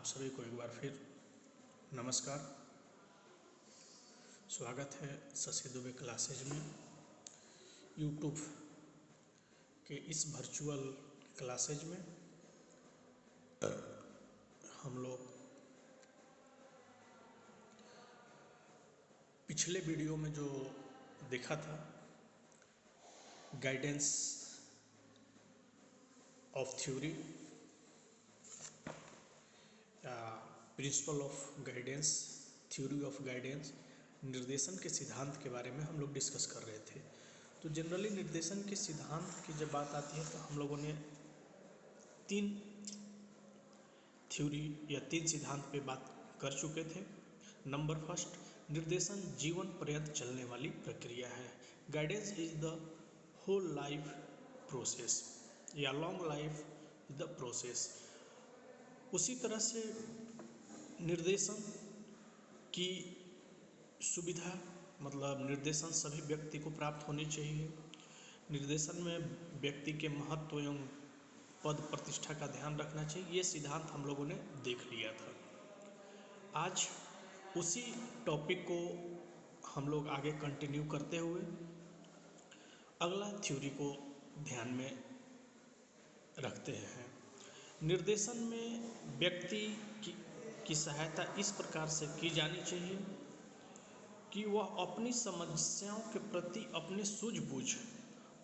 आप सभी को एक बार फिर नमस्कार। स्वागत है शशि दुबे क्लासेज में। यूट्यूब के इस वर्चुअल क्लासेज में हम लोग पिछले वीडियो में जो देखा था गाइडेंस ऑफ थ्योरी या principle of guidance, theory of guidance, निर्देशन के सिद्धांत के बारे में हम लोग डिस्कस कर रहे थे। तो जनरली निर्देशन के सिद्धांत की जब बात आती है तो हम लोगों ने तीन थ्योरी या तीन सिद्धांत पे बात कर चुके थे। नंबर फर्स्ट, निर्देशन जीवन पर्यंत चलने वाली प्रक्रिया है। Guidance is the whole life process या लॉन्ग लाइफ द प्रोसेस। उसी तरह से निर्देशन की सुविधा मतलब निर्देशन सभी व्यक्ति को प्राप्त होनी चाहिए। निर्देशन में व्यक्ति के महत्व एवं पद प्रतिष्ठा का ध्यान रखना चाहिए। ये सिद्धांत हम लोगों ने देख लिया था। आज उसी टॉपिक को हम लोग आगे कंटिन्यू करते हुए अगला थ्योरी को ध्यान में रखते हैं। निर्देशन में व्यक्ति की सहायता इस प्रकार से की जानी चाहिए कि वह अपनी समस्याओं के प्रति अपनी सूझबूझ,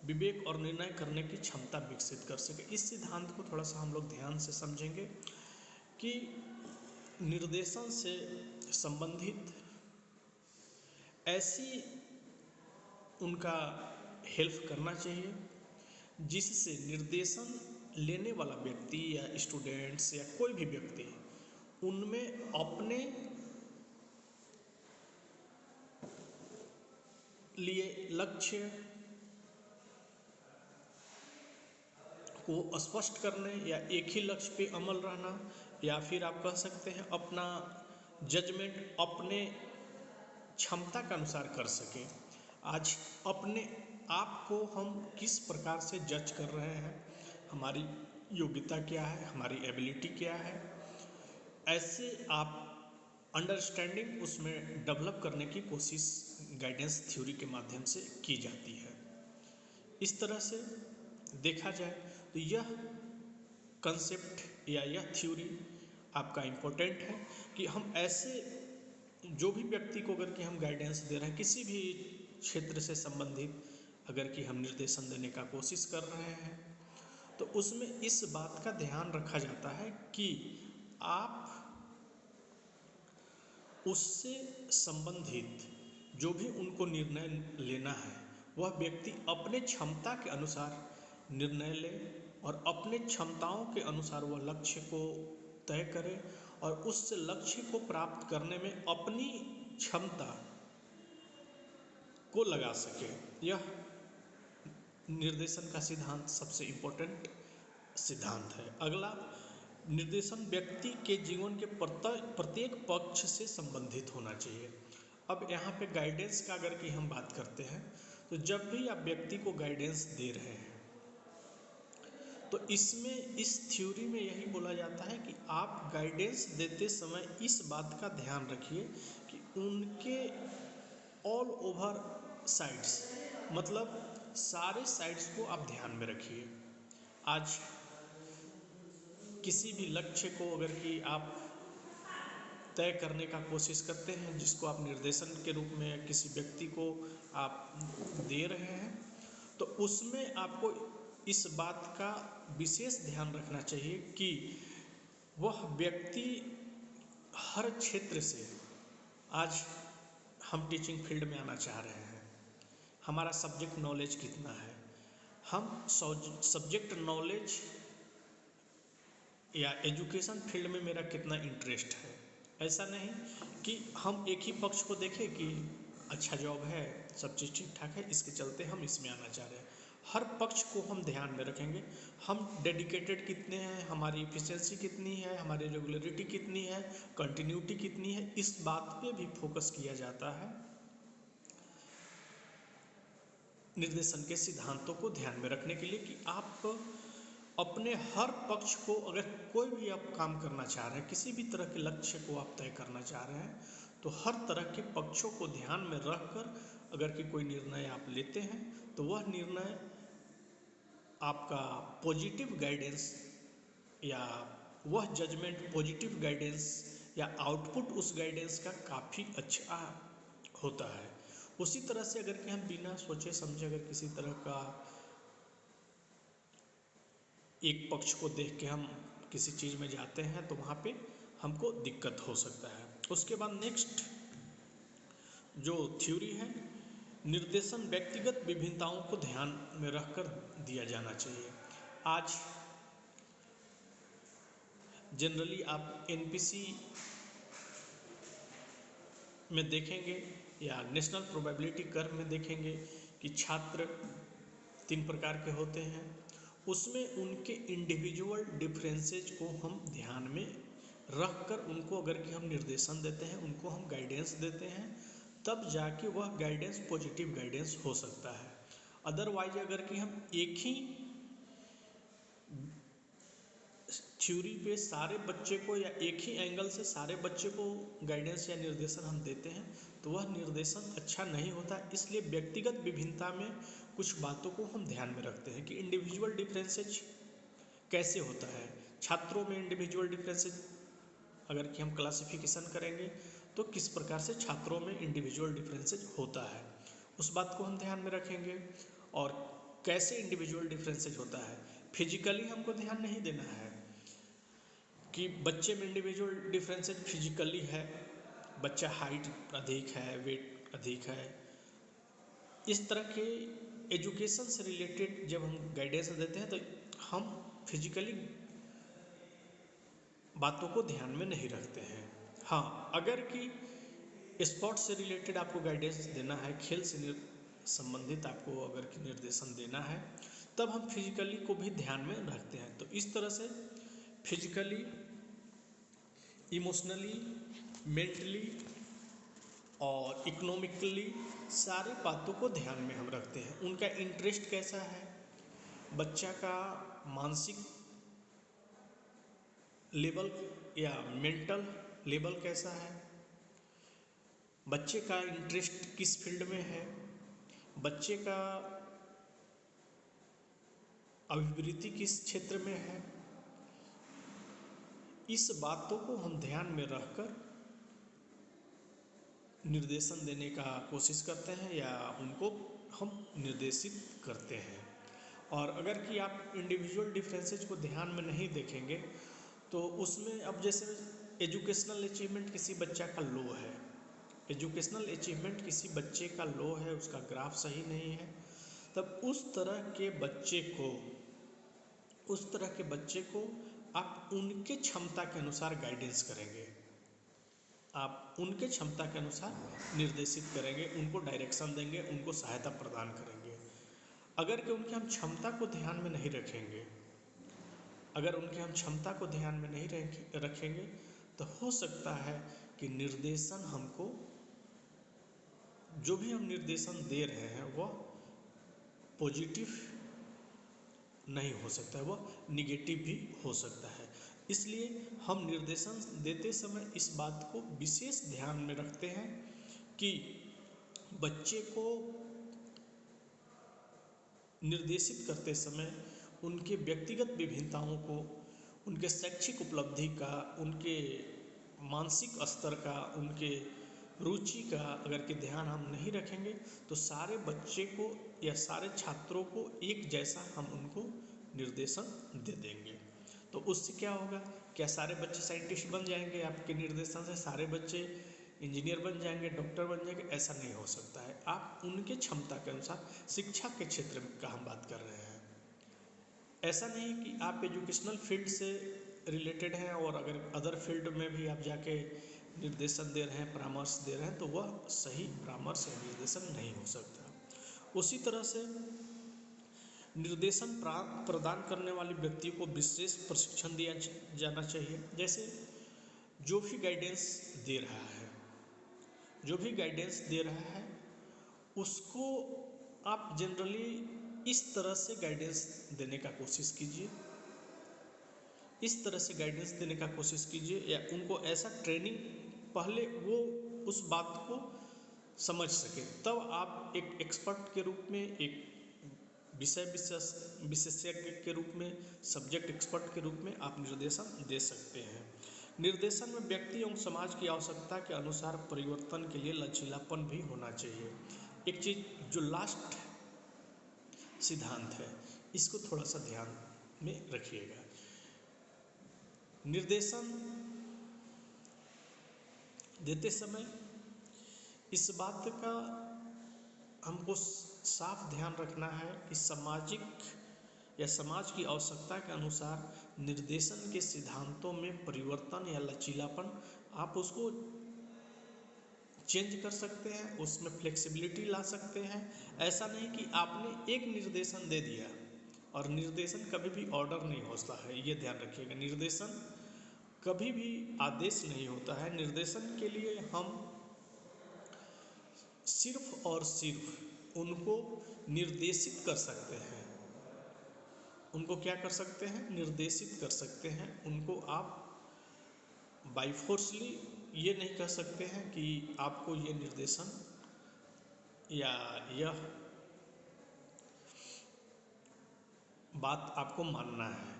विवेक और निर्णय करने की क्षमता विकसित कर सके। इस सिद्धांत को थोड़ा सा हम लोग ध्यान से समझेंगे कि निर्देशन से संबंधित ऐसी उनका हेल्प करना चाहिए जिससे निर्देशन लेने वाला व्यक्ति या स्टूडेंट्स या कोई भी व्यक्ति उनमें अपने लिए लक्ष्य को स्पष्ट करने या एक ही लक्ष्य पे अमल रहना, या फिर आप कह सकते हैं अपना जजमेंट अपने क्षमता के अनुसार कर सकें। आज अपने आप को हम किस प्रकार से जज कर रहे हैं, हमारी योग्यता क्या है, हमारी एबिलिटी क्या है, ऐसे आप अंडरस्टैंडिंग उसमें डेवलप करने की कोशिश गाइडेंस थ्योरी के माध्यम से की जाती है। इस तरह से देखा जाए तो यह कंसेप्ट या यह थ्योरी आपका इम्पोर्टेंट है कि हम ऐसे जो भी व्यक्ति को अगर कि हम गाइडेंस दे रहे हैं किसी भी क्षेत्र से संबंधित, अगर कि हम निर्देशन देने का कोशिश कर रहे हैं तो उसमें इस बात का ध्यान रखा जाता है कि आप उससे संबंधित जो भी उनको निर्णय लेना है वह व्यक्ति अपने क्षमता के अनुसार निर्णय ले और अपने क्षमताओं के अनुसार वह लक्ष्य को तय करे और उस लक्ष्य को प्राप्त करने में अपनी क्षमता को लगा सके। यह निर्देशन का सिद्धांत सबसे इम्पोर्टेंट सिद्धांत है। अगला, निर्देशन व्यक्ति के जीवन के प्रत्येक पक्ष से संबंधित होना चाहिए। अब यहाँ पे गाइडेंस का अगर कि हम बात करते हैं तो जब भी आप व्यक्ति को गाइडेंस दे रहे हैं तो इसमें इस थ्योरी में यही बोला जाता है कि आप गाइडेंस देते समय इस बात का ध्यान रखिए कि उनके ऑल ओवर साइड्स मतलब सारे साइड्स को आप ध्यान में रखिए। आज किसी भी लक्ष्य को अगर कि आप तय करने का कोशिश करते हैं जिसको आप निर्देशन के रूप में किसी व्यक्ति को आप दे रहे हैं तो उसमें आपको इस बात का विशेष ध्यान रखना चाहिए कि वह व्यक्ति हर क्षेत्र से, आज हम टीचिंग फील्ड में आना चाह रहे हैं, हमारा सब्जेक्ट नॉलेज कितना है, हम सब्जेक्ट नॉलेज या एजुकेशन फील्ड में मेरा कितना इंटरेस्ट है। ऐसा नहीं कि हम एक ही पक्ष को देखें कि अच्छा जॉब है, सब चीज़ ठीक ठाक है, इसके चलते हम इसमें आना चाह रहे हैं। हर पक्ष को हम ध्यान में रखेंगे, हम डेडिकेटेड कितने हैं, हमारी इफिशिएंसी कितनी है, हमारी रेगुलरिटी कितनी है, कंटिन्यूटी कितनी है, इस बात पे भी फोकस किया जाता है निर्देशन के सिद्धांतों को ध्यान में रखने के लिए कि आप अपने हर पक्ष को, अगर कोई भी आप काम करना चाह रहे हैं, किसी भी तरह के लक्ष्य को आप तय करना चाह रहे हैं, तो हर तरह के पक्षों को ध्यान में रखकर अगर कि कोई निर्णय आप लेते हैं तो वह निर्णय आपका पॉजिटिव गाइडेंस या वह जजमेंट पॉजिटिव गाइडेंस या आउटपुट उस गाइडेंस का काफ़ी अच्छा होता है। उसी तरह से अगर कि हम बिना सोचे समझे अगर किसी तरह का एक पक्ष को देख के हम किसी चीज़ में जाते हैं तो वहाँ पे हमको दिक्कत हो सकता है। उसके बाद नेक्स्ट जो थ्योरी है, निर्देशन व्यक्तिगत विभिन्नताओं को ध्यान में रखकर दिया जाना चाहिए। आज जनरली आप एनपीसी में देखेंगे या नेशनल प्रोबेबिलिटी कर्व में देखेंगे कि छात्र 3 प्रकार के होते हैं। उसमें उनके इंडिविजुअल डिफरेंसेज को हम ध्यान में रख कर उनको अगर कि हम निर्देशन देते हैं, उनको हम गाइडेंस देते हैं, तब जाके वह गाइडेंस पॉजिटिव गाइडेंस हो सकता है। अदरवाइज अगर कि हम एक ही थ्योरी पे सारे बच्चे को या एक ही एंगल से सारे बच्चे को गाइडेंस या निर्देशन हम देते हैं तो वह निर्देशन अच्छा नहीं होता। इसलिए व्यक्तिगत विभिन्नता में कुछ बातों को हम ध्यान में रखते हैं कि इंडिविजुअल डिफरेंसेज कैसे होता है। छात्रों में इंडिविजुअल डिफरेंसेज अगर कि हम क्लासिफिकेशन करेंगे तो किस प्रकार से छात्रों में इंडिविजुअल डिफरेंसेज होता है, उस बात को हम ध्यान में रखेंगे। और कैसे इंडिविजुअल डिफरेंसेज होता है, फिजिकली हमको ध्यान नहीं देना है कि बच्चे में इंडिविजुअल डिफरेंसेज फिजिकली है, बच्चा हाइट अधिक है, वेट अधिक है, इस तरह के एजुकेशन से रिलेटेड जब हम गाइडेंस देते हैं तो हम फिजिकली बातों को ध्यान में नहीं रखते हैं। हाँ, अगर कि स्पोर्ट्स से रिलेटेड आपको गाइडेंस देना है, खेल से संबंधित आपको अगर कि निर्देशन देना है, तब हम फिजिकली को भी ध्यान में रखते हैं। तो इस तरह से फिजिकली, इमोशनली, मेंटली और इकोनॉमिकली सारी बातों को ध्यान में हम रखते हैं। उनका इंटरेस्ट कैसा है, बच्चा का मानसिक लेवल या मेंटल लेवल कैसा है, बच्चे का इंटरेस्ट किस फील्ड में है, बच्चे का अभिवृत्ति किस क्षेत्र में है, इस बातों को हम ध्यान में रखकर निर्देशन देने का कोशिश करते हैं या उनको हम निर्देशित करते हैं। और अगर कि आप इंडिविजुअल डिफरेंसेज को ध्यान में नहीं देखेंगे तो उसमें अब जैसे एजुकेशनल अचीवमेंट किसी बच्चा का लो है, एजुकेशनल अचीवमेंट किसी बच्चे का लो है, उसका ग्राफ सही नहीं है, तब उस तरह के बच्चे को आप उनके क्षमता के अनुसार गाइडेंस करेंगे, आप उनके क्षमता के अनुसार निर्देशित करेंगे, उनको डायरेक्शन देंगे, उनको सहायता प्रदान करेंगे। अगर कि उनके हम क्षमता को ध्यान में नहीं रखेंगे, अगर उनके हम क्षमता को ध्यान में नहीं रखेंगे तो हो सकता है कि निर्देशन हमको, जो भी हम निर्देशन दे रहे हैं वह पॉजिटिव नहीं हो सकता है, वह निगेटिव भी हो सकता है। इसलिए हम निर्देशन देते समय इस बात को विशेष ध्यान में रखते हैं कि बच्चे को निर्देशित करते समय उनके व्यक्तिगत विभिन्नताओं को, उनके शैक्षिक उपलब्धि का, उनके मानसिक स्तर का, उनके रुचि का अगर कि ध्यान हम नहीं रखेंगे तो सारे बच्चे को या सारे छात्रों को एक जैसा हम उनको निर्देशन दे देंगे। तो उससे क्या होगा, क्या सारे बच्चे साइंटिस्ट बन जाएंगे आपके निर्देशन से, सारे बच्चे इंजीनियर बन जाएंगे, डॉक्टर बन जाएंगे? ऐसा नहीं हो सकता है। आप उनके क्षमता के अनुसार, शिक्षा के क्षेत्र का हम बात कर रहे हैं, ऐसा नहीं कि आप एजुकेशनल फील्ड से रिलेटेड हैं और अगर अदर फील्ड में भी आप जाके निर्देशन दे रहे हैं, परामर्श दे रहे हैं, तो वह सही परामर्श या निर्देशन नहीं हो सकता। उसी तरह से निर्देशन प्रदान करने वाले व्यक्ति को विशेष प्रशिक्षण दिया जाना चाहिए। जैसे जो भी गाइडेंस दे रहा है, जो भी गाइडेंस दे रहा है उसको आप जनरली इस तरह से गाइडेंस देने का कोशिश कीजिए इस तरह से गाइडेंस देने का कोशिश कीजिए, या उनको ऐसा ट्रेनिंग पहले वो उस बात को समझ सके, तब आप एक एक्सपर्ट के रूप में, एक विशेषज्ञ के रूप में, सब्जेक्ट एक्सपर्ट के रूप में आप निर्देशन दे सकते हैं। निर्देशन में व्यक्ति एवं समाज की आवश्यकता के अनुसार परिवर्तन के लिए लचीलापन भी होना चाहिए। एक चीज जो लास्ट सिद्धांत है, इसको थोड़ा सा ध्यान में रखिएगा। निर्देशन देते समय इस बात का हमको साफ ध्यान रखना है कि सामाजिक या समाज की आवश्यकता के अनुसार निर्देशन के सिद्धांतों में परिवर्तन या लचीलापन आप उसको चेंज कर सकते हैं, उसमें फ्लेक्सिबिलिटी ला सकते हैं। ऐसा नहीं कि आपने एक निर्देशन दे दिया, और निर्देशन कभी भी ऑर्डर नहीं होता है, ये ध्यान रखिएगा। निर्देशन कभी भी आदेश नहीं होता है। निर्देशन के लिए हम सिर्फ और सिर्फ उनको निर्देशित कर सकते हैं। उनको क्या कर सकते हैं? निर्देशित कर सकते हैं। उनको आप बाई फोर्सली ये नहीं कह सकते हैं कि आपको ये निर्देशन या यह बात आपको मानना है।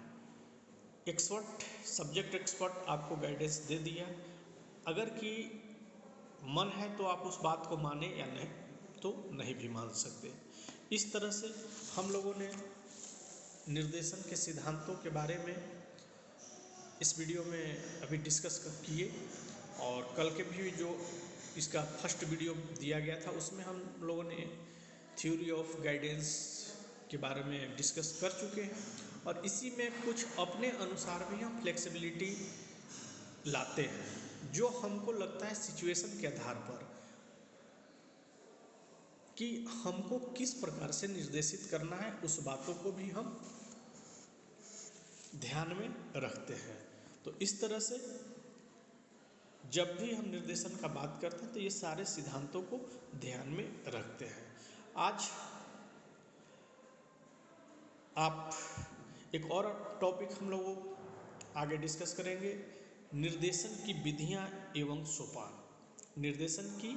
एक्सपर्ट, सब्जेक्ट एक्सपर्ट आपको गाइडेंस दे दिया, अगर कि मन है तो आप उस बात को माने, या नहीं तो नहीं भी मान सकते। इस तरह से हम लोगों ने निर्देशन के सिद्धांतों के बारे में इस वीडियो में अभी डिस्कस किए, और कल के भी जो इसका फर्स्ट वीडियो दिया गया था उसमें हम लोगों ने थ्योरी ऑफ गाइडेंस के बारे में डिस्कस कर चुके हैं, और इसी में कुछ अपने अनुसार भी हम फ्लेक्सिबिलिटी लाते हैं, जो हमको लगता है सिचुएशन के आधार पर कि हमको किस प्रकार से निर्देशित करना है, उस बातों को भी हम ध्यान में रखते हैं। तो इस तरह से जब भी हम निर्देशन का बात करते हैं तो ये सारे सिद्धांतों को ध्यान में रखते हैं। आज आप एक और टॉपिक हम लोग आगे डिस्कस करेंगे, निर्देशन की विधियां एवं सोपान। निर्देशन की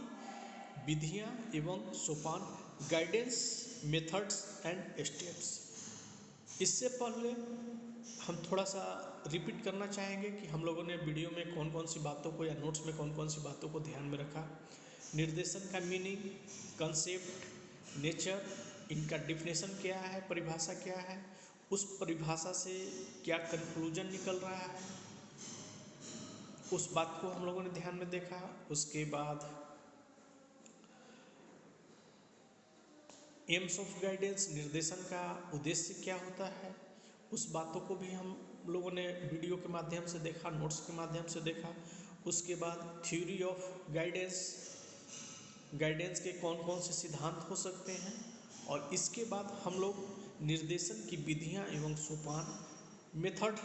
विधियां एवं सोपान, गाइडेंस मेथड्स एंड स्टेप्स। इससे पहले हम थोड़ा सा रिपीट करना चाहेंगे कि हम लोगों ने वीडियो में कौन कौन सी बातों को, या नोट्स में कौन कौन सी बातों को ध्यान में रखा। निर्देशन का मीनिंग, कंसेप्ट, नेचर, इनका डिफिनेशन क्या है, परिभाषा क्या है, उस परिभाषा से क्या कंक्लूजन निकल रहा है, उस बात को हम लोगों ने ध्यान में देखा। उसके बाद एम्स ऑफ गाइडेंस, निर्देशन का उद्देश्य क्या होता है, उस बातों को भी हम लोगों ने वीडियो के माध्यम से देखा, नोट्स के माध्यम से देखा। उसके बाद थ्योरी ऑफ गाइडेंस, गाइडेंस के कौन कौन से सिद्धांत हो सकते हैं, और इसके बाद हम लोग निर्देशन की विधियां एवं सोपान, method,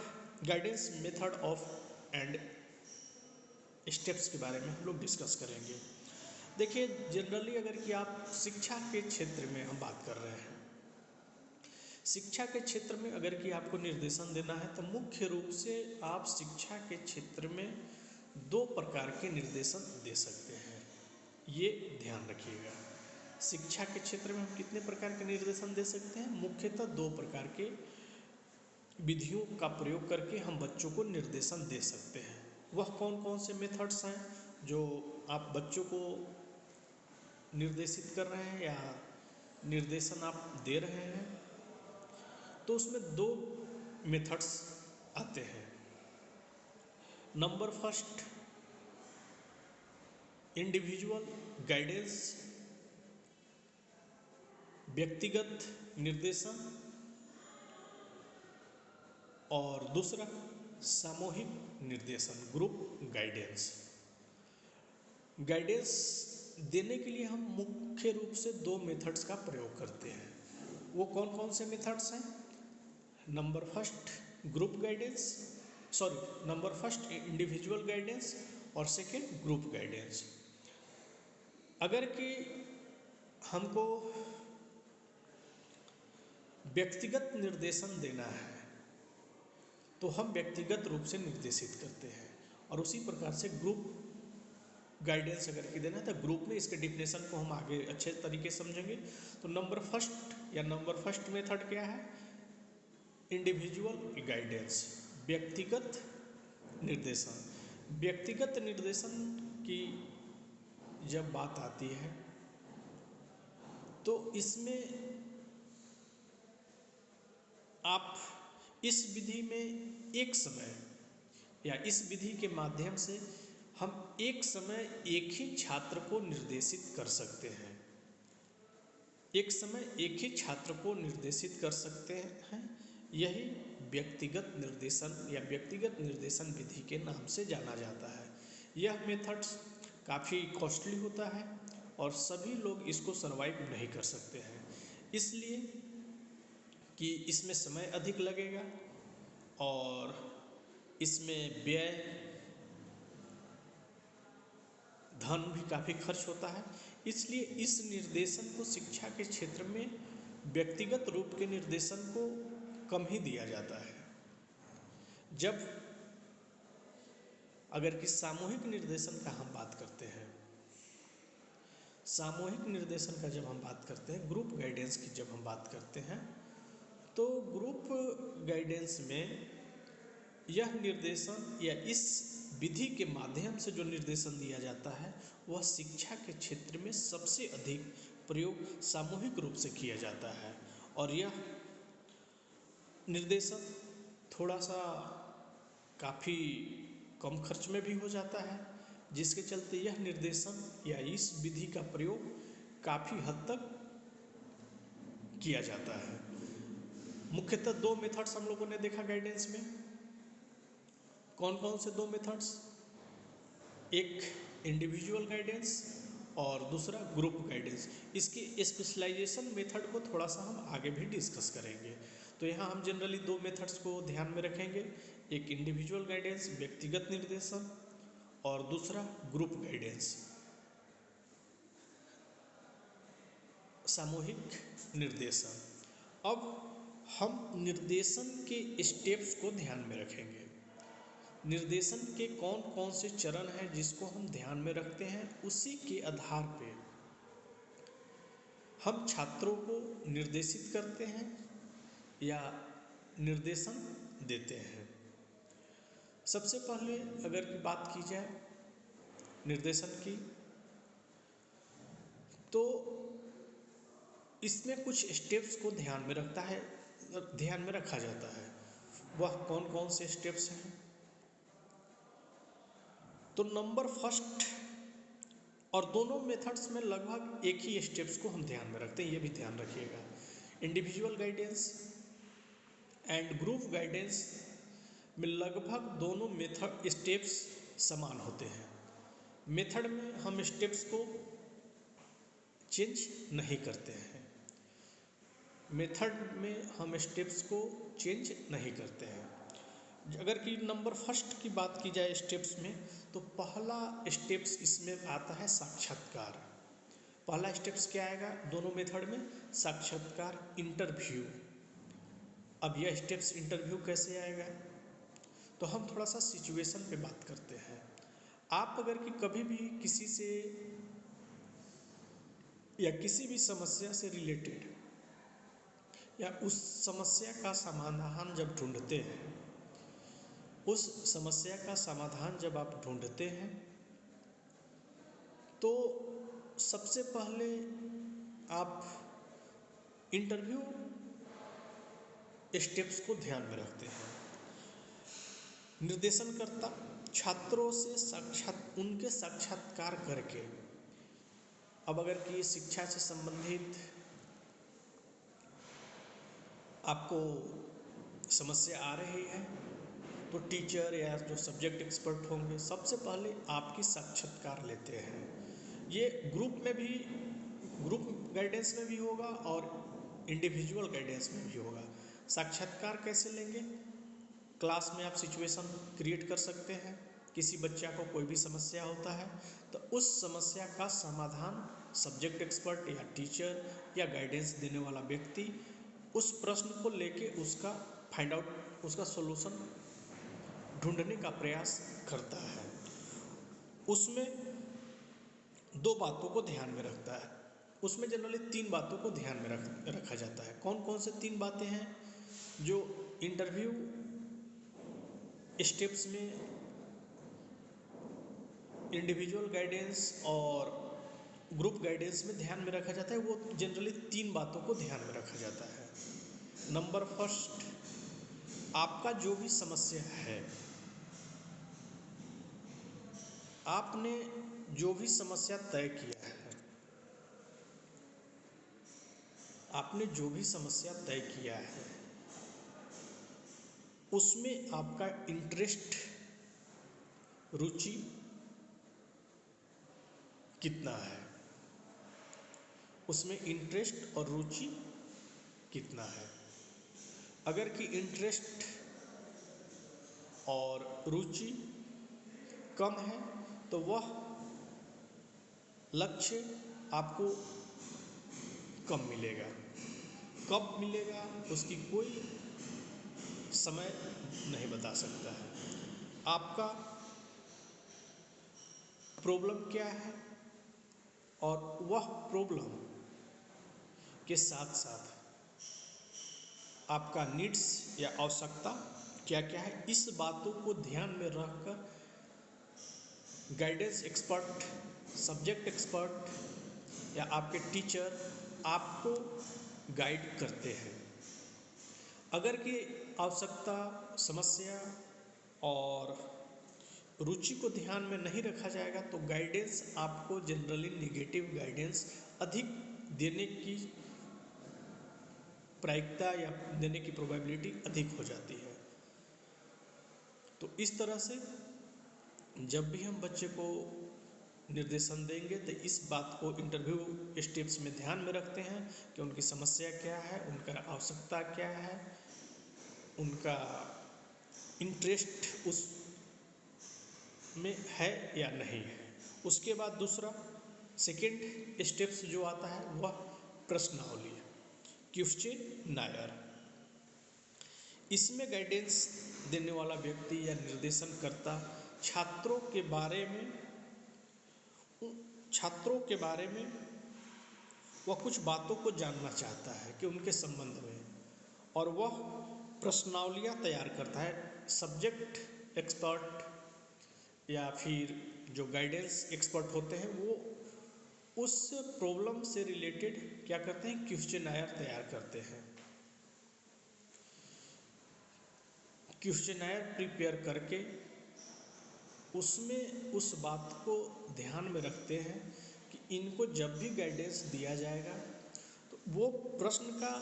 guidance method of and steps के बारे में हम लोग डिस्कस करेंगे। देखिए, जनरली अगर कि आप शिक्षा के क्षेत्र में हम बात कर रहे हैं, शिक्षा के क्षेत्र में अगर कि आपको निर्देशन देना है तो मुख्य रूप से आप शिक्षा के क्षेत्र में दो प्रकार के निर्देशन दे सकते हैं, ये ध्यान रखिएगा। शिक्षा के क्षेत्र में हम कितने प्रकार के निर्देशन दे सकते हैं? मुख्यतः दो प्रकार के विधियों का प्रयोग करके हम बच्चों को निर्देशन दे सकते हैं। वह कौन कौन से मेथड्स हैं जो आप बच्चों को निर्देशित कर रहे हैं या निर्देशन आप दे रहे हैं? तो उसमें दो मेथड्स आते हैं। नंबर फर्स्ट, इंडिविजुअल गाइडेंस, व्यक्तिगत निर्देशन, और दूसरा सामूहिक निर्देशन, ग्रुप गाइडेंस। गाइडेंस देने के लिए हम मुख्य रूप से दो मेथड्स का प्रयोग करते हैं। वो कौन कौन से मेथड्स हैं? Number first group guidance, number first individual guidance, और सेकेंड ग्रुप गाइडेंस। अगर कि हमको व्यक्तिगत निर्देशन देना है तो हम व्यक्तिगत रूप से निर्देशित करते हैं। और उसी प्रकार से ग्रुप गाइडेंस अगर की देना है तो ग्रुप में इसके डिफिनेशन को हम आगे अच्छे तरीके से समझेंगे। तो नंबर फर्स्ट मेथड क्या है? इंडिविजुअल गाइडेंस, व्यक्तिगत निर्देशन। व्यक्तिगत निर्देशन की जब बात आती है तो इसमें आप इस विधि में एक समय या इस विधि के माध्यम से हम एक समय एक ही छात्र को निर्देशित कर सकते हैं। एक समय एक ही छात्र को निर्देशित कर सकते हैं। यही व्यक्तिगत निर्देशन या व्यक्तिगत निर्देशन विधि के नाम से जाना जाता है। यह मेथड्स काफ़ी कॉस्टली होता है और सभी लोग इसको सर्वाइव नहीं कर सकते हैं, इसलिए कि इसमें समय अधिक लगेगा और इसमें व्यय धन भी काफ़ी खर्च होता है। इसलिए इस निर्देशन को शिक्षा के क्षेत्र में व्यक्तिगत रूप के निर्देशन को कम ही दिया जाता है। जब अगर कि सामूहिक निर्देशन का हम बात करते हैं, सामूहिक निर्देशन का जब हम बात करते हैं, ग्रुप गाइडेंस की जब हम बात करते हैं, तो ग्रुप गाइडेंस में यह निर्देशन या इस विधि के माध्यम से जो निर्देशन दिया जाता है वह शिक्षा के क्षेत्र में सबसे अधिक प्रयोग सामूहिक रूप से किया जाता है। और यह निर्देशन थोड़ा सा काफ़ी कम खर्च में भी हो जाता है, जिसके चलते यह निर्देशन या इस विधि का प्रयोग काफ़ी हद तक किया जाता है। मुख्यतः दो मेथड्स हम लोगों ने देखा गाइडेंस में। कौन कौन से दो मेथड्स? एक इंडिविजुअल गाइडेंस और दूसरा ग्रुप गाइडेंस। इसकी स्पेशलाइजेशन मेथड को थोड़ा सा हम आगे भी डिस्कस करेंगे। तो यहाँ हम जनरली दो मेथड्स को ध्यान में रखेंगे, एक इंडिविजुअल गाइडेंस व्यक्तिगत निर्देशन और दूसरा ग्रुप गाइडेंस सामूहिक निर्देशन। अब हम निर्देशन के स्टेप्स को ध्यान में रखेंगे। निर्देशन के कौन कौन से चरण हैं जिसको हम ध्यान में रखते हैं, उसी के आधार पे हम छात्रों को निर्देशित करते हैं या निर्देशन देते हैं। सबसे पहले अगर की बात की जाए निर्देशन की, तो इसमें कुछ स्टेप्स को ध्यान में रखा जाता है। वह कौन कौन से स्टेप्स हैं? तो नंबर फर्स्ट और दोनों मेथड्स में लगभग एक ही स्टेप्स को हम ध्यान में रखते हैं, ये भी ध्यान रखिएगा। Individual guidance and group guidance में लगभग दोनों मेथड स्टेप्स समान होते हैं। मेथड में हम स्टेप्स को चेंज नहीं करते हैं। मेथड में हम स्टेप्स को चेंज नहीं करते हैं। अगर कि नंबर फर्स्ट की बात की जाए स्टेप्स में, तो पहला स्टेप्स इसमें आता है साक्षात्कार। पहला स्टेप्स क्या आएगा दोनों मेथड में? साक्षात्कार, इंटरव्यू। अब यह स्टेप्स इंटरव्यू कैसे आएगा? तो हम थोड़ा सा सिचुएशन पे बात करते हैं। आप अगर कि कभी भी किसी से या किसी भी समस्या से रिलेटेड या उस समस्या का समाधान जब ढूंढते हैं, उस समस्या का समाधान जब आप ढूंढते हैं, तो सबसे पहले आप इंटरव्यू स्टेप्स को ध्यान में रखते हैं। निर्देशनकर्ता छात्रों से उनके साक्षात्कार करके, अब अगर कि शिक्षा से संबंधित आपको समस्या आ रही है, तो टीचर या जो सब्जेक्ट एक्सपर्ट होंगे सबसे पहले आपकी साक्षात्कार लेते हैं। ये ग्रुप गाइडेंस में भी होगा और इंडिविजुअल गाइडेंस में भी होगा। साक्षात्कार कैसे लेंगे? क्लास में आप सिचुएशन क्रिएट कर सकते हैं। किसी बच्चा को कोई भी समस्या होता है तो उस समस्या का समाधान सब्जेक्ट एक्सपर्ट या टीचर या गाइडेंस देने वाला व्यक्ति उस प्रश्न को लेके उसका फाइंड आउट, उसका सॉल्यूशन ढूंढने का प्रयास करता है। उसमें दो बातों को ध्यान में रखता है। उसमें जनरली तीन बातों को ध्यान में रखा जाता है। कौन कौन से तीन बातें हैं जो इंटरव्यू स्टेप्स में इंडिविजुअल गाइडेंस और ग्रुप गाइडेंस में ध्यान में रखा जाता है? वो जनरली तीन बातों को ध्यान में रखा जाता है। नंबर फर्स्ट, आपका जो भी समस्या है, आपने जो भी समस्या तय किया है, आपने जो भी समस्या तय किया है उसमें आपका इंटरेस्ट, रुचि कितना है, उसमें इंटरेस्ट और रुचि कितना है। अगर कि इंटरेस्ट और रुचि कम है तो वह लक्ष्य आपको कम मिलेगा। कब मिलेगा उसकी कोई समय नहीं बता सकता है। आपका प्रॉब्लम क्या है और वह प्रॉब्लम के साथ साथ आपका नीड्स या आवश्यकता क्या क्या है, इस बातों को ध्यान में रखकर गाइडेंस एक्सपर्ट, सब्जेक्ट एक्सपर्ट या आपके टीचर आपको गाइड करते हैं। अगर कि आवश्यकता, समस्या और रुचि को ध्यान में नहीं रखा जाएगा तो गाइडेंस आपको जनरली निगेटिव गाइडेंस अधिक देने की प्रायिकता या देने की प्रोबेबिलिटी अधिक हो जाती है। तो इस तरह से जब भी हम बच्चे को निर्देशन देंगे तो इस बात को इंटरव्यू स्टेप्स में ध्यान में रखते हैं कि उनकी समस्या क्या है, उनका आवश्यकता क्या है, उनका इंटरेस्ट उस में है या नहीं है। उसके बाद दूसरा सेकेंड स्टेप्स जो आता है वह प्रश्नावली, क्वेश्चनायर। इसमें गाइडेंस देने वाला व्यक्ति या निर्देशन करता छात्रों के बारे में वह कुछ बातों को जानना चाहता है कि उनके संबंध में, और वह प्रश्नावलियाँ तैयार करता है। सब्जेक्ट एक्सपर्ट या फिर जो गाइडेंस एक्सपर्ट होते हैं वो उस प्रॉब्लम से रिलेटेड क्या करते हैं, क्वेश्चनायर तैयार करते हैं। क्वेश्चनायर प्रिपेयर करके उसमें उस बात को ध्यान में रखते हैं कि इनको जब भी गाइडेंस दिया जाएगा तो वो प्रश्न का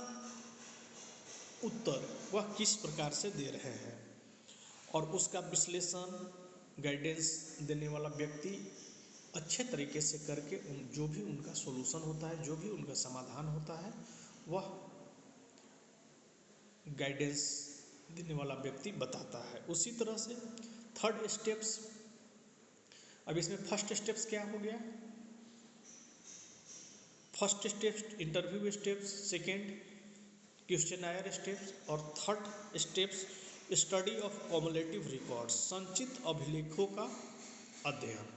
उत्तर वह किस प्रकार से दे रहे हैं, और उसका विश्लेषण गाइडेंस देने वाला व्यक्ति अच्छे तरीके से करके जो भी उनका सॉल्यूशन होता है, जो भी उनका समाधान होता है, वह गाइडेंस देने वाला व्यक्ति बताता है। उसी तरह से थर्ड स्टेप्स, अब इसमें फर्स्ट स्टेप्स क्या हो गया, first steps interview steps, second questionnaire steps, और third steps study of cumulative records, संचित अभिलेखों का अध्ययन।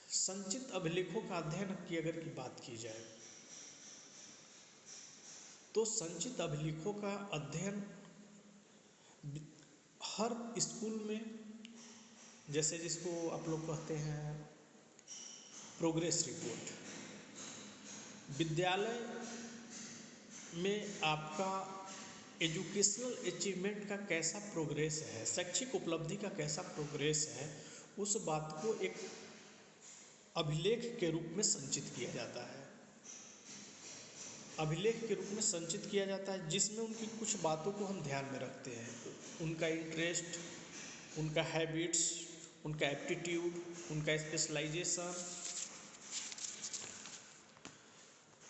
संचित अभिलेखों का अध्ययन की अगर की बात की जाए तो संचित अभिलेखों का अध्ययन हर स्कूल में, जैसे जिसको आप लोग कहते हैं प्रोग्रेस रिपोर्ट, विद्यालय में आपका एजुकेशनल अचीवमेंट का कैसा प्रोग्रेस है, शैक्षिक उपलब्धि का कैसा प्रोग्रेस है, उस बात को एक अभिलेख के रूप में संचित किया जाता है। अभिलेख के रूप में संचित किया जाता है जिसमें उनकी कुछ बातों को हम ध्यान में रखते हैं, उनका इंटरेस्ट, उनका हैबिट्स, उनका एप्टीट्यूड, उनका स्पेशलाइजेशन,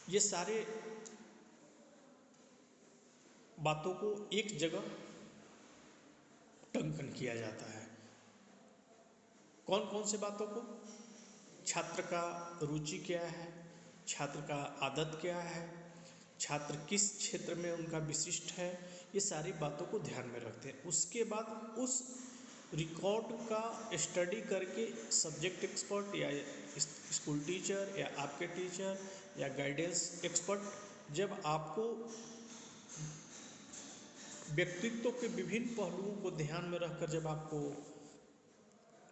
ये सारे बातों को एक जगह टंकन किया जाता है। कौन कौन से बातों को, छात्र का रुचि क्या है, छात्र का आदत क्या है, छात्र किस क्षेत्र में उनका विशिष्ट है, ये सारी बातों को ध्यान में रखते हैं। उसके बाद उस रिकॉर्ड का स्टडी करके सब्जेक्ट एक्सपर्ट या स्कूल टीचर या आपके टीचर या गाइडेंस एक्सपर्ट जब आपको व्यक्तित्व के विभिन्न पहलुओं को ध्यान में रखकर जब आपको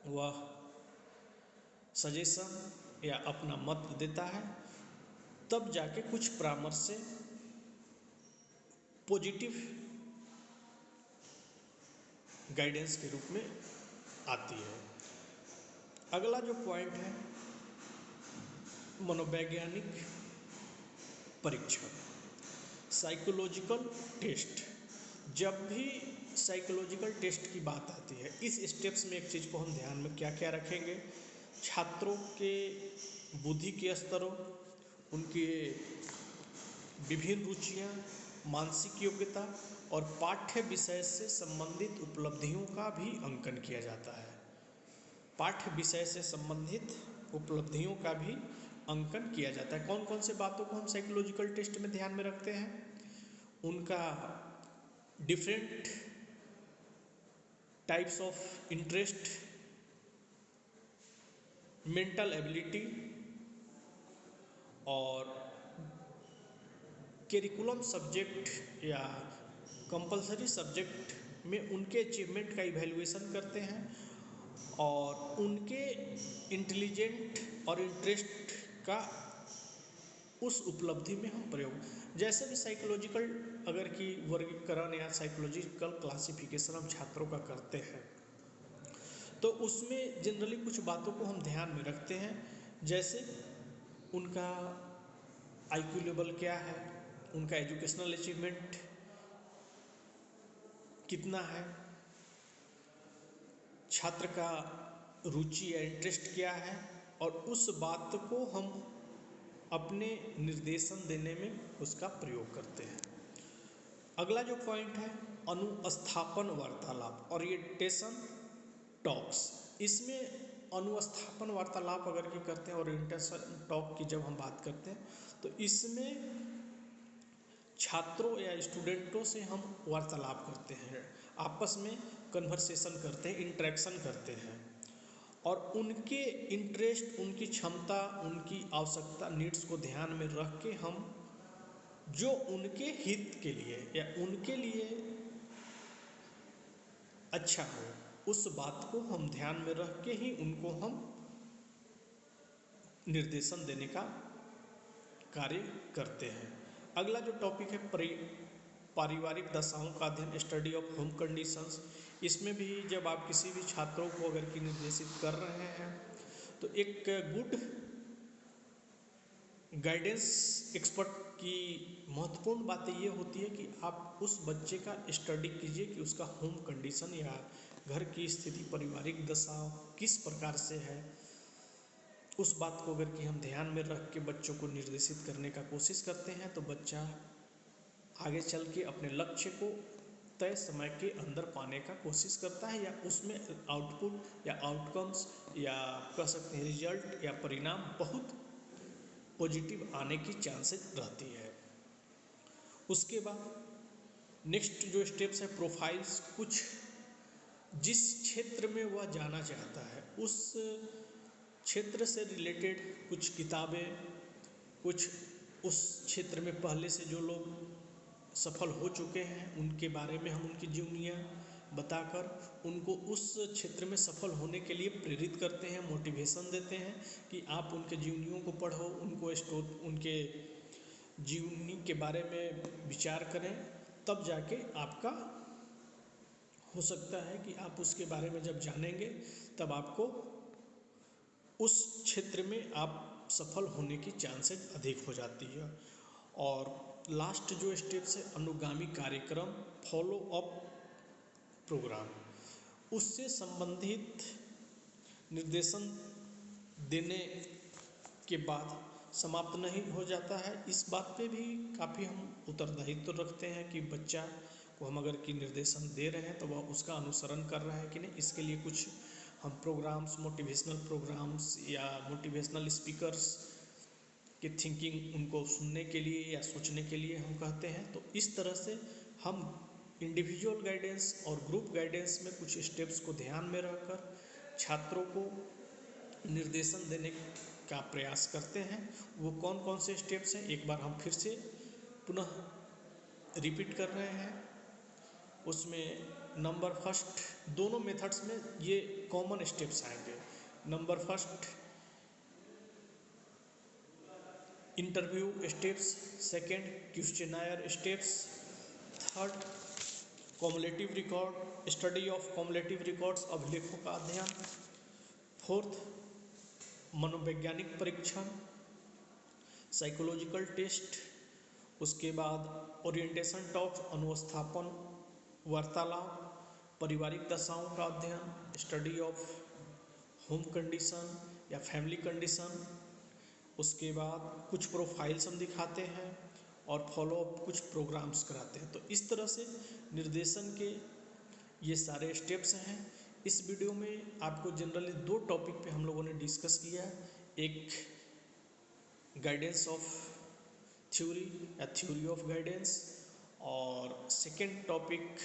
वह सजेशन या अपना मत देता है, तब जाके कुछ परामर्श से पॉजिटिव गाइडेंस के रूप में आती है। अगला जो पॉइंट है, मनोवैज्ञानिक परीक्षण, साइकोलॉजिकल टेस्ट। जब भी साइकोलॉजिकल टेस्ट की बात आती है, इस स्टेप्स में एक चीज़ को हम ध्यान में क्या क्या रखेंगे, छात्रों के बुद्धि के स्तरों, उनके विभिन्न रुचियाँ, मानसिक योग्यता और पाठ्य विषय से संबंधित उपलब्धियों का भी अंकन किया जाता है। पाठ्य विषय से संबंधित उपलब्धियों का भी अंकन किया जाता है। कौन कौन से बातों को हम साइकोलॉजिकल टेस्ट में ध्यान में रखते हैं, उनका different types of interest, mental ability और करिकुलम सब्जेक्ट या कंपलसरी सब्जेक्ट में उनके अचीवमेंट का इवैल्यूएशन करते हैं और उनके इंटेलिजेंट और इंटरेस्ट का उस उपलब्धि में हम प्रयोग, जैसे भी साइकोलॉजिकल अगर की वर्गीकरण या साइकोलॉजिकल क्लासिफिकेशन हम छात्रों का करते हैं, तो उसमें जनरली कुछ बातों को हम ध्यान में रखते हैं, जैसे उनका आईक्यू लेवल क्या है, उनका एजुकेशनल अचीवमेंट कितना है, छात्र का रुचि या इंटरेस्ट क्या है, और उस बात को हम अपने निर्देशन देने में उसका प्रयोग करते हैं। अगला जो पॉइंट है, अनुस्थापन वार्तालाप, ओरिएंटेशन टॉक्स। इसमें अनुस्थापन वार्तालाप अगर की करते हैं, ओरिएंटेशन टॉक की जब हम बात करते हैं, तो इसमें छात्रों या स्टूडेंटों से हम वार्तालाप करते हैं, आपस में कन्वर्सेशन करते हैं, इंटरेक्शन करते हैं और उनके इंटरेस्ट, उनकी क्षमता, उनकी आवश्यकता, नीड्स को ध्यान में रख के हम जो उनके हित के लिए या उनके लिए अच्छा हो, उस बात को हम ध्यान में रख के ही उनको हम निर्देशन देने का कार्य करते हैं। अगला जो टॉपिक है, पारिवारिक दशाओं का अध्ययन, स्टडी ऑफ होम कंडीशंस। इसमें भी जब आप किसी भी छात्रों को अगर की निर्देशित कर रहे हैं, तो एक गुड गाइडेंस एक्सपर्ट की महत्वपूर्ण बात ये होती है कि आप उस बच्चे का स्टडी कीजिए कि उसका होम कंडीशन या घर की स्थिति, पारिवारिक दशा किस प्रकार से है। उस बात को अगर कि हम ध्यान में रख के बच्चों को निर्देशित करने का कोशिश करते हैं, तो बच्चा आगे चल के अपने लक्ष्य को तय समय के अंदर पाने का कोशिश करता है, या उसमें आउटपुट या आउटकम्स या कह सकते हैं रिजल्ट या परिणाम बहुत पॉजिटिव आने की चांसेस रहती है। उसके बाद नेक्स्ट जो स्टेप्स है, प्रोफाइल्स। कुछ जिस क्षेत्र में वह जाना चाहता है उस क्षेत्र से रिलेटेड कुछ किताबें, कुछ उस क्षेत्र में पहले से जो लोग सफल हो चुके हैं उनके बारे में हम उनकी जीवनियाँ बताकर उनको उस क्षेत्र में सफल होने के लिए प्रेरित करते हैं, मोटिवेशन देते हैं कि आप उनके जीवनियों को पढ़ो, उनको उनके जीवनी के बारे में विचार करें, तब जाके आपका हो सकता है कि आप उसके बारे में जब जानेंगे तब आपको उस क्षेत्र में आप सफल होने की चांसेस अधिक हो जाती है। और लास्ट जो स्टेप्स है, अनुगामी कार्यक्रम, फॉलो अप प्रोग्राम। उससे संबंधित निर्देशन देने के बाद समाप्त नहीं हो जाता है। इस बात पे भी काफ़ी हम उत्तरदायित्व तो रखते हैं कि बच्चा को हम अगर की निर्देशन दे रहे हैं तो वह उसका अनुसरण कर रहा है कि नहीं। इसके लिए कुछ हम प्रोग्राम्स, मोटिवेशनल प्रोग्राम्स या मोटिवेशनल स्पीकर्स की थिंकिंग उनको सुनने के लिए या सोचने के लिए हम कहते हैं। तो इस तरह से हम इंडिविजुअल गाइडेंस और ग्रुप गाइडेंस में कुछ स्टेप्स को ध्यान में रखकर छात्रों को निर्देशन देने का प्रयास करते हैं। वो कौन कौन से स्टेप्स हैं एक बार हम फिर से पुनः रिपीट कर रहे हैं। उसमें नंबर फर्स्ट, दोनों मेथड्स में ये कॉमन स्टेप्स आएंगे। Number first interview steps, second questionnaire steps, third cumulative record, study of cumulative records, अभिलेखों का अध्ययन, फोर्थ मनोवैज्ञानिक परीक्षण, साइकोलॉजिकल टेस्ट, उसके बाद ओरिएंटेशन टॉक्स, अनुस्थापन वार्तालाप, पारिवारिक दशाओं का अध्ययन, स्टडी ऑफ होम कंडीशन या फैमिली कंडीशन, उसके बाद कुछ प्रोफाइल्स हम दिखाते हैं और फॉलोअप कुछ प्रोग्राम्स कराते हैं। तो इस तरह से निर्देशन के ये सारे स्टेप्स हैं। इस वीडियो में आपको जनरली दो टॉपिक पे हम लोगों ने डिस्कस किया है। एक गाइडेंस ऑफ थ्योरी या थ्योरी ऑफ गाइडेंस, और second topic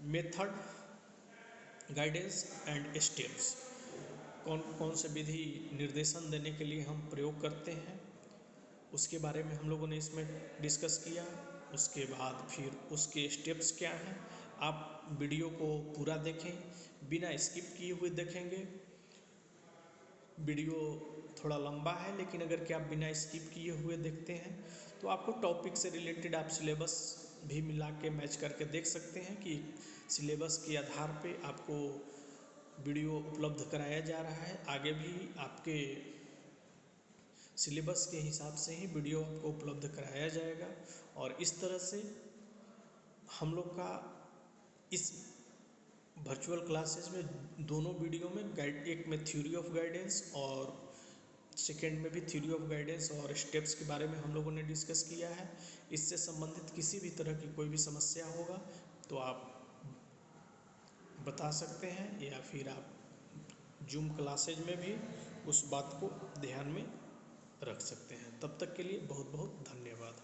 method guidance and steps, कौन कौन से विधि निर्देशन देने के लिए हम प्रयोग करते हैं उसके बारे में हम लोगों ने इसमें डिस्कस किया। उसके बाद फिर उसके स्टेप्स क्या हैं। आप वीडियो को पूरा देखें, बिना स्किप किए हुए देखेंगे। वीडियो थोड़ा लंबा है, लेकिन अगर क्या आप बिना स्किप किए हुए देखते हैं तो आपको टॉपिक से रिलेटेड आप सिलेबस भी मिला के मैच करके देख सकते हैं कि सिलेबस के आधार पे आपको वीडियो उपलब्ध कराया जा रहा है। आगे भी आपके सिलेबस के हिसाब से ही वीडियो आपको उपलब्ध कराया जाएगा। और इस तरह से हम लोग का इस वर्चुअल क्लासेस में दोनों वीडियो में एक में थ्योरी ऑफ गाइडेंस और सेकेंड में भी थ्योरी ऑफ गाइडेंस और स्टेप्स के बारे में हम लोगों ने डिस्कस किया है। इससे संबंधित किसी भी तरह की कोई भी समस्या होगा तो आप बता सकते हैं, या फिर आप जूम क्लासेज में भी उस बात को ध्यान में रख सकते हैं। तब तक के लिए बहुत बहुत धन्यवाद।